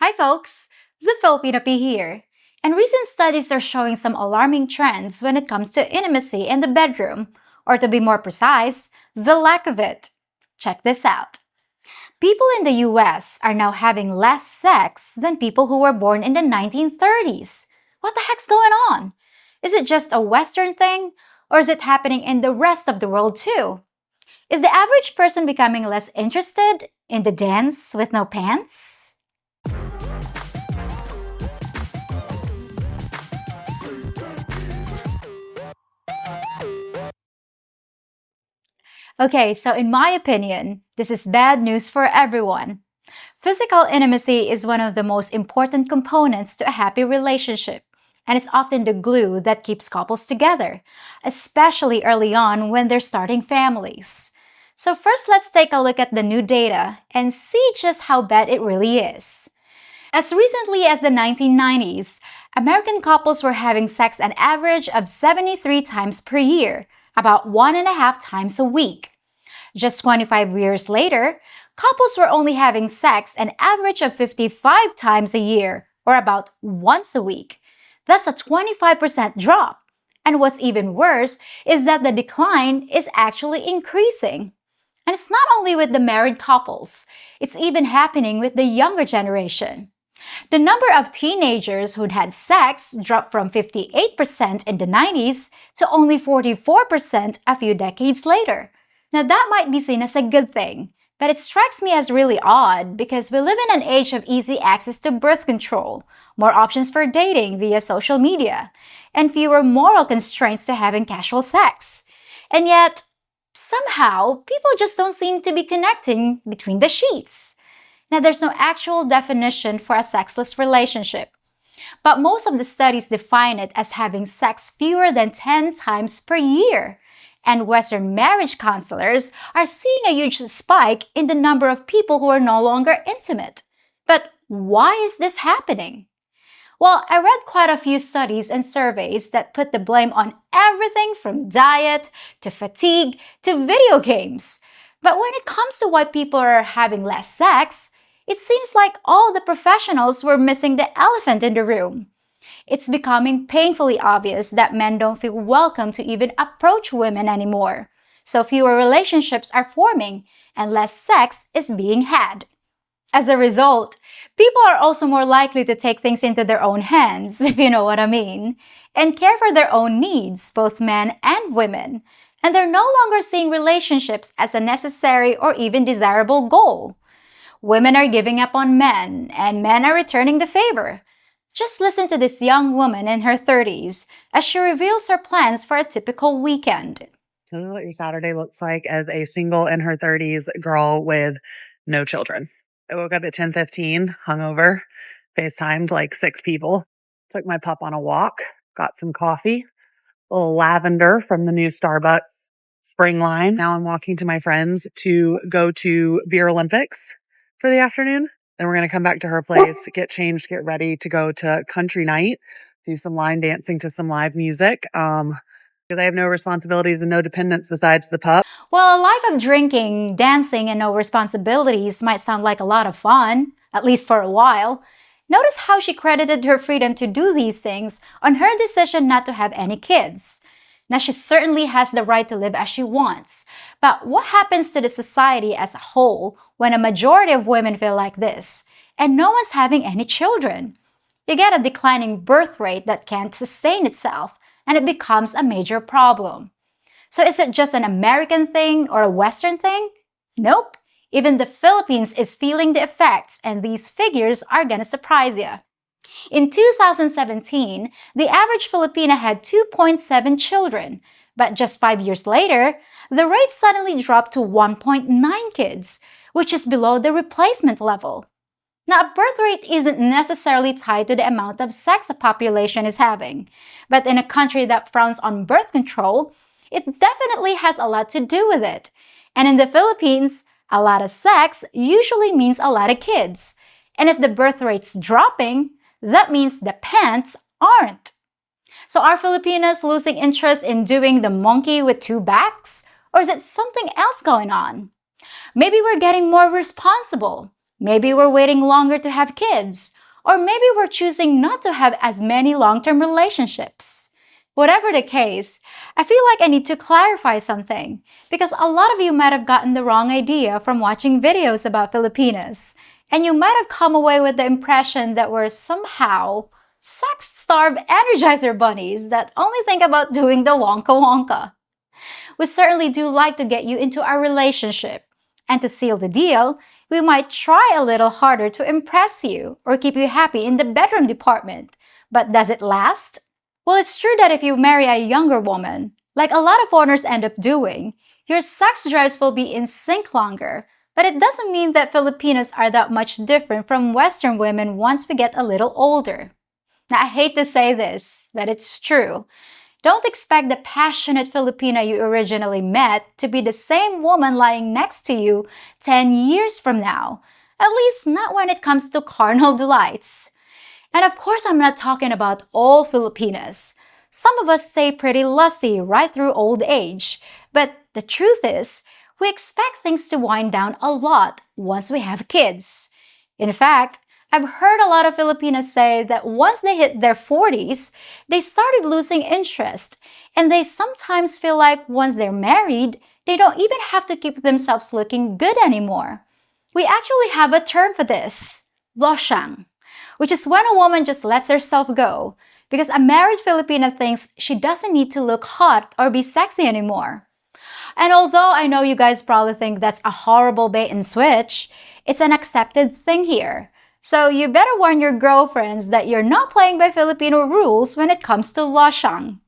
Hi folks, TheFilipinaPea here. And recent studies are showing some alarming trends when it comes to intimacy in the bedroom, or to be more precise, the lack of it. Check this out. People in the US are now having less sex than people who were born in the 1930s. What the heck's going on? Is it just a Western thing, or is it happening in the rest of the world too? Is the average person becoming less interested in the dance with no pants? Okay, so in my opinion, this is bad news for everyone. Physical intimacy is one of the most important components to a happy relationship, and it's often the glue that keeps couples together, especially early on when they're starting families. So first, let's take a look at the new data and see just how bad it really is. As recently as the 1990s, American couples were having sex an average of 73 times per year, about 1.5 times a week. Just 25 years later, couples were only having sex an average of 55 times a year, or about once a week. That's a 25% drop. And what's even worse is that the decline is actually increasing. And it's not only with the married couples, it's even happening with the younger generation. The number of teenagers who'd had sex dropped from 58% in the 90s to only 44% a few decades later. Now that might be seen as a good thing, but it strikes me as really odd because we live in an age of easy access to birth control, more options for dating via social media, and fewer moral constraints to having casual sex. And yet, somehow, people just don't seem to be connecting between the sheets. Now, there's no actual definition for a sexless relationship, but most of the studies define it as having sex fewer than 10 times per year. And Western marriage counselors are seeing a huge spike in the number of people who are no longer intimate. But why is this happening? Well, I read quite a few studies and surveys that put the blame on everything from diet to fatigue to video games. But when it comes to why people are having less sex, it seems like all the professionals were missing the elephant in the room. It's becoming painfully obvious that men don't feel welcome to even approach women anymore. So fewer relationships are forming and less sex is being had. As a result, people are also more likely to take things into their own hands, if you know what I mean, and care for their own needs, both men and women. And they're no longer seeing relationships as a necessary or even desirable goal. Women are giving up on men, and men are returning the favor. Just listen to this young woman in her 30s as she reveals her plans for a typical weekend. Tell me what your Saturday looks like as a single in her 30s girl with no children. I woke up at 10:15, hungover, FaceTimed like 6 people, took my pup on a walk, got some coffee, a little lavender from the new Starbucks spring line. Now I'm walking to my friends to go to Beer Olympics for the afternoon. Then we're going to come back to her place, get changed, get ready to go to country night, do some line dancing to some live music. Because I have no responsibilities and no dependents besides the pup. Well, a life of drinking, dancing, and no responsibilities might sound like a lot of fun, at least for a while. Notice how she credited her freedom to do these things on her decision not to have any kids. Now, she certainly has the right to live as she wants. But what happens to the society as a whole when a majority of women feel like this, and no one's having any children? You get a declining birth rate that can't sustain itself, and it becomes a major problem. So is it just an American thing or a Western thing? Nope. Even the Philippines is feeling the effects, and these figures are gonna surprise you. In 2017, the average Filipina had 2.7 children, but just 5 years later, the rate suddenly dropped to 1.9 kids, which is below the replacement level. Now, a birth rate isn't necessarily tied to the amount of sex a population is having, but in a country that frowns on birth control, it definitely has a lot to do with it. And in the Philippines, a lot of sex usually means a lot of kids. And if the birth rate's dropping, that means the pants aren't. So are Filipinos losing interest in doing the monkey with 2 backs? Or is it something else going on? Maybe we're getting more responsible. Maybe we're waiting longer to have kids. Or maybe we're choosing not to have as many long-term relationships. Whatever the case, I feel like I need to clarify something because a lot of you might have gotten the wrong idea from watching videos about Filipinas. And you might have come away with the impression that we're somehow sex-starved energizer bunnies that only think about doing the wonka wonka. We certainly do like to get you into our relationship. And to seal the deal, we might try a little harder to impress you or keep you happy in the bedroom department. But does it last? Well, it's true that if you marry a younger woman, like a lot of foreigners end up doing, your sex drives will be in sync longer. But it doesn't mean that Filipinas are that much different from Western women once we get a little older. Now, I hate to say this, but it's true. Don't expect the passionate Filipina you originally met to be the same woman lying next to you 10 years from now. At least not when it comes to carnal delights. And of course, I'm not talking about all Filipinas. Some of us stay pretty lusty right through old age. But the truth is, we expect things to wind down a lot once we have kids. In fact, I've heard a lot of Filipinas say that once they hit their 40s, they started losing interest, and they sometimes feel like once they're married, they don't even have to keep themselves looking good anymore. We actually have a term for this, losyang, which is when a woman just lets herself go, because a married Filipina thinks she doesn't need to look hot or be sexy anymore. And although I know you guys probably think that's a horrible bait and switch, it's an accepted thing here. So you better warn your girlfriends that you're not playing by Filipino rules when it comes to losyang.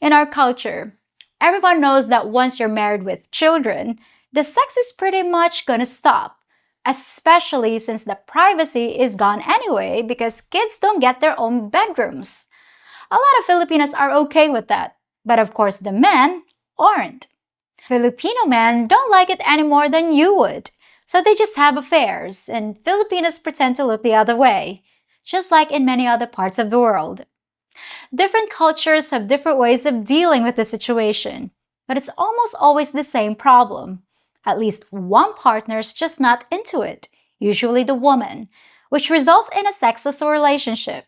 In our culture, everyone knows that once you're married with children, the sex is pretty much gonna stop, especially since the privacy is gone anyway because kids don't get their own bedrooms. A lot of Filipinos are okay with that, but of course the men aren't. Filipino men don't like it any more than you would. So they just have affairs, and Filipinos pretend to look the other way, just like in many other parts of the world. Different cultures have different ways of dealing with the situation, but it's almost always the same problem. At least one partner's just not into it, usually the woman, which results in a sexless relationship.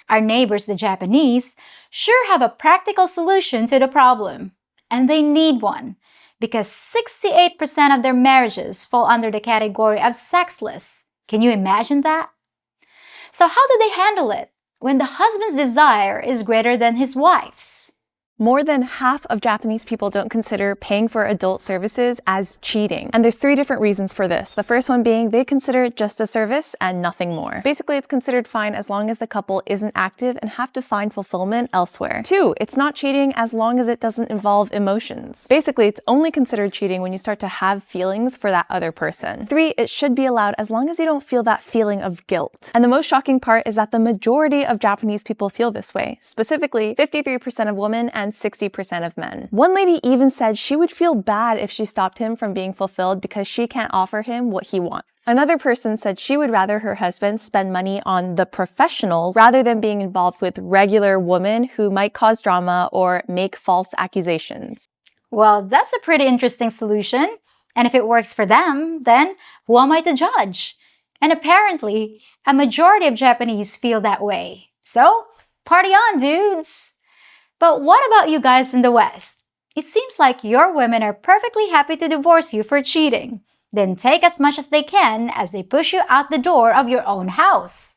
Our neighbors, the Japanese, sure have a practical solution to the problem, and they need one. Because 68% of their marriages fall under the category of sexless. Can you imagine that? So how do they handle it when the husband's desire is greater than his wife's? More than half of Japanese people don't consider paying for adult services as cheating. And there's 3 different reasons for this. The first one being they consider it just a service and nothing more. Basically, it's considered fine as long as the couple isn't active and have to find fulfillment elsewhere. 2, it's not cheating as long as it doesn't involve emotions. Basically, it's only considered cheating when you start to have feelings for that other person. 3, it should be allowed as long as you don't feel that feeling of guilt. And the most shocking part is that the majority of Japanese people feel this way. Specifically, 53% of women and 60% of men. One lady even said she would feel bad if she stopped him from being fulfilled because she can't offer him what he wants. Another person said she would rather her husband spend money on the professional rather than being involved with regular women who might cause drama or make false accusations. Well, that's a pretty interesting solution. And if it works for them, then who am I to judge? And apparently, a majority of Japanese feel that way. So, party on, dudes! But what about you guys in the West? It seems like your women are perfectly happy to divorce you for cheating, then take as much as they push you out the door of your own house.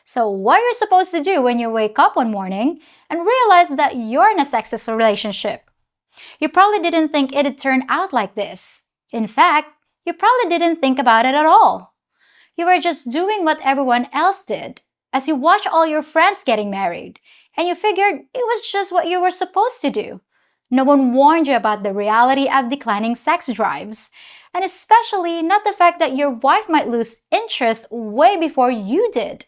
So what are you supposed to do when you wake up one morning and realize that you're in a sexless relationship? You probably didn't think it'd turn out like this. In fact, you probably didn't think about it at all. You were just doing what everyone else did, as you watch all your friends getting married, and you figured it was just what you were supposed to do. No one warned you about the reality of declining sex drives, and especially not the fact that your wife might lose interest way before you did.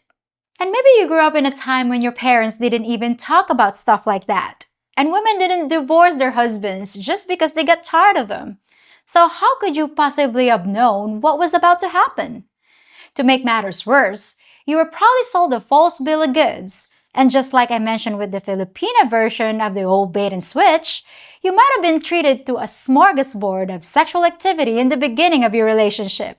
And maybe you grew up in a time when your parents didn't even talk about stuff like that, and women didn't divorce their husbands just because they got tired of them. So how could you possibly have known what was about to happen? To make matters worse, you were probably sold a false bill of goods. And just like I mentioned with the Filipina version of the old bait and switch, you might have been treated to a smorgasbord of sexual activity in the beginning of your relationship.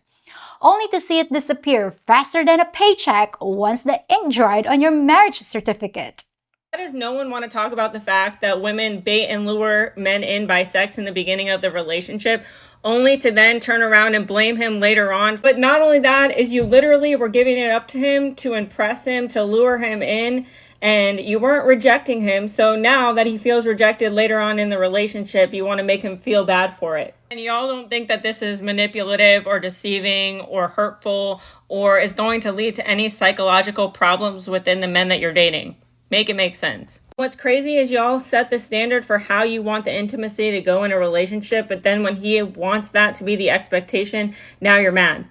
only to see it disappear faster than a paycheck once the ink dried on your marriage certificate. Why does no one want to talk about the fact that women bait and lure men in by sex in the beginning of the relationship, only to then turn around and blame him later on? But not only that, is you literally were giving it up to him to impress him, to lure him in, and you weren't rejecting him. So now that he feels rejected later on in the relationship, you want to make him feel bad for it. And y'all don't think that this is manipulative or deceiving or hurtful or is going to lead to any psychological problems within the men that you're dating. Make it make sense. What's crazy is y'all set the standard for how you want the intimacy to go in a relationship, but then when he wants that to be the expectation, now you're mad.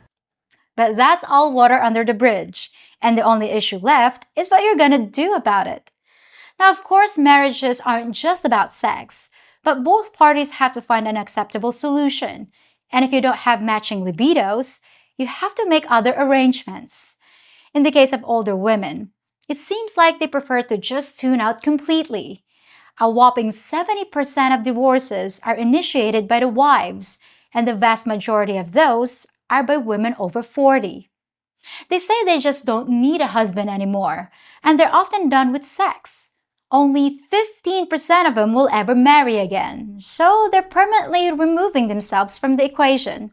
But that's all water under the bridge, and the only issue left is what you're gonna do about it. Now, of course, marriages aren't just about sex, but both parties have to find an acceptable solution. And if you don't have matching libidos, you have to make other arrangements. In the case of older women, it seems like they prefer to just tune out completely. A whopping 70% of divorces are initiated by the wives, and the vast majority of those are by women over 40. They say they just don't need a husband anymore, and they're often done with sex. Only 15% of them will ever marry again, so they're permanently removing themselves from the equation.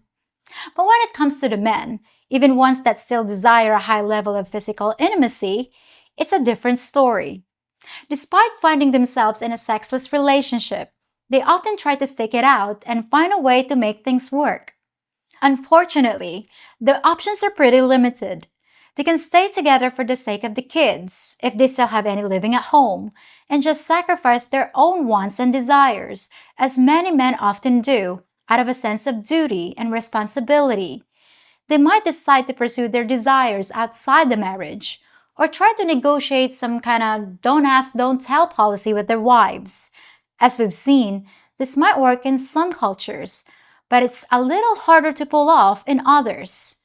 But when it comes to the men, even ones that still desire a high level of physical intimacy, it's a different story. Despite finding themselves in a sexless relationship, they often try to stick it out and find a way to make things work. Unfortunately, the options are pretty limited. They can stay together for the sake of the kids, if they still have any living at home, and just sacrifice their own wants and desires, as many men often do, out of a sense of duty and responsibility. They might decide to pursue their desires outside the marriage, or try to negotiate some kind of don't ask, don't tell policy with their wives. As we've seen, this might work in some cultures, but it's a little harder to pull off in others.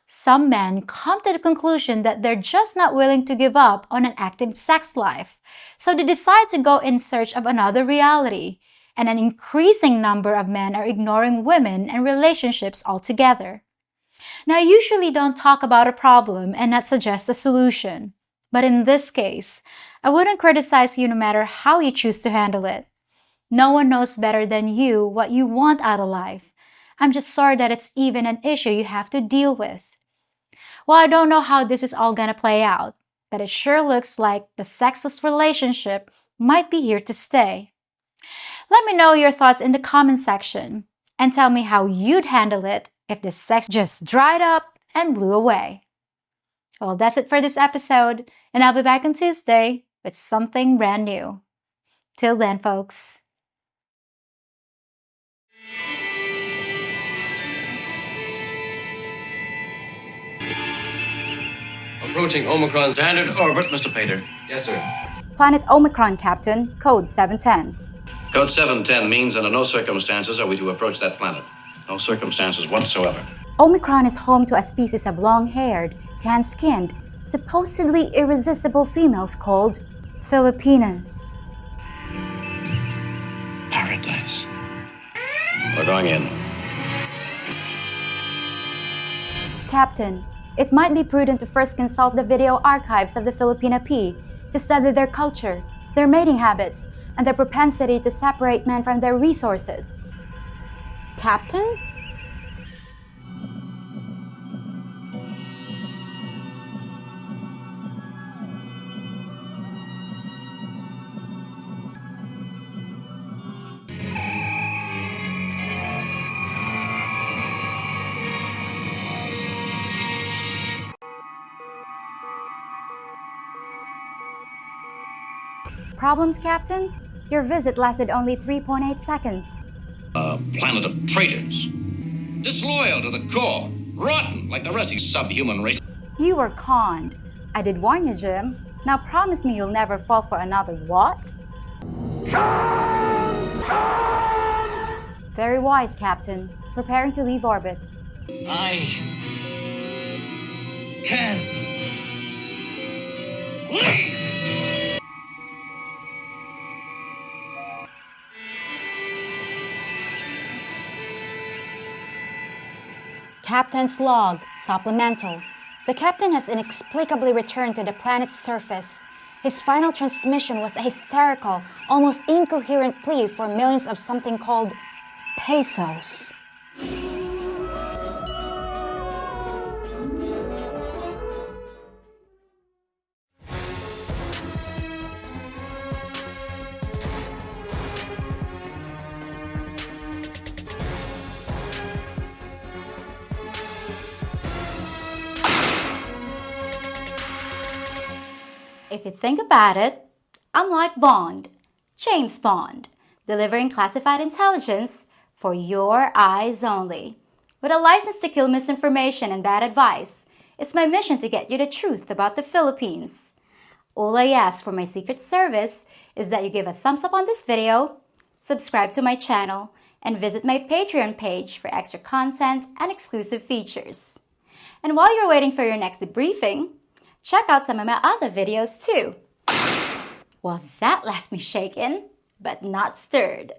Some men come to the conclusion that they're just not willing to give up on an active sex life, so they decide to go in search of another reality, and an increasing number of men are ignoring women and relationships altogether. Now, I usually don't talk about a problem and not suggest a solution, but in this case, I wouldn't criticize you no matter how you choose to handle it. No one knows better than you what you want out of life. I'm just sorry that it's even an issue you have to deal with. Well, I don't know how this is all gonna play out, but it sure looks like the sexless relationship might be here to stay. Let me know your thoughts in the comment section and tell me how you'd handle it if the sex just dried up and blew away. Well, that's it for this episode, and I'll be back on Tuesday with something brand new. Till then, folks. Approaching Omicron standard orbit, Mr. Pater. Yes, sir. Planet Omicron, Captain. Code 710. Code 710 means under no circumstances are we to approach that planet. No circumstances whatsoever. Omicron is home to a species of long-haired, tan-skinned, supposedly irresistible females called Filipinas. Paradise. We're going in. Captain, it might be prudent to first consult the video archives of the TheFilipinaPea to study their culture, their mating habits, and their propensity to separate men from their resources. Captain? Problems, Captain? Your visit lasted only 3.8 seconds. A planet of traitors. Disloyal to the core. Rotten like the rest of the subhuman race. You were conned. I did warn you, Jim. Now promise me you'll never fall for another what? Very wise, Captain. Preparing to leave orbit. I can leave. Captain's log, supplemental. The captain has inexplicably returned to the planet's surface. His final transmission was a hysterical, almost incoherent plea for millions of something called pesos. If you think about it, I'm like Bond, James Bond, delivering classified intelligence for your eyes only. With a license to kill misinformation and bad advice, it's my mission to get you the truth about the Philippines. All I ask for my secret service is that you give a thumbs up on this video, subscribe to my channel, and visit my Patreon page for extra content and exclusive features. And while you're waiting for your next debriefing, check out some of my other videos too. Well, that left me shaken, but not stirred.